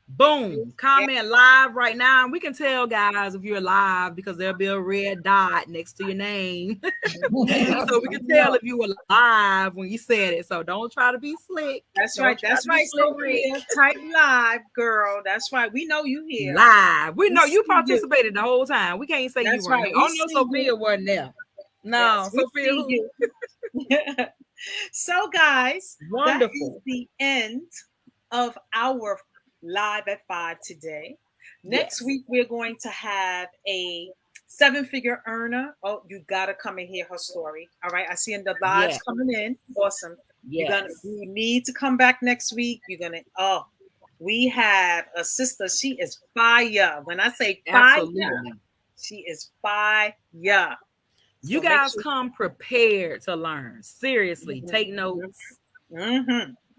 boom, comment live right now. And we can tell, guys, if you're live, because there'll be a red dot next to your name. So we can tell if you were live when you said it. So don't try to be slick. That's right. That's right. So type live, girl. That's right. We know you here. Live. We know you participated the whole time. We can't say you weren't here. Oh, no, Sophia wasn't there. No, Sophia. So, guys, wonderful. That is the end of our Live at 5 today. Next week, we're going to have a 7-figure earner. Oh, you got to come and hear her story. All right. I see the lives coming in. Awesome. You need to come back next week. We have a sister. She is fire. When I say fire, she is fire. You guys come prepared to learn. Seriously, take notes.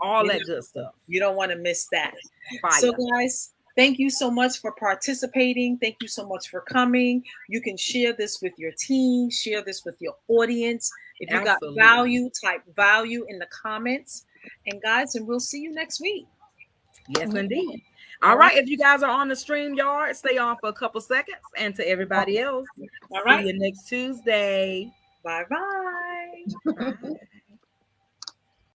All that good stuff. You don't want to miss that. Fire. So guys, thank you so much for participating. Thank you so much for coming. You can share this with your team, share this with your audience. If you got value, type value in the comments. And guys, and we'll see you next week. Yes, indeed. All right. If you guys are on the StreamYard, stay on for a couple seconds. And to everybody else, see you next Tuesday. Bye-bye. Bye.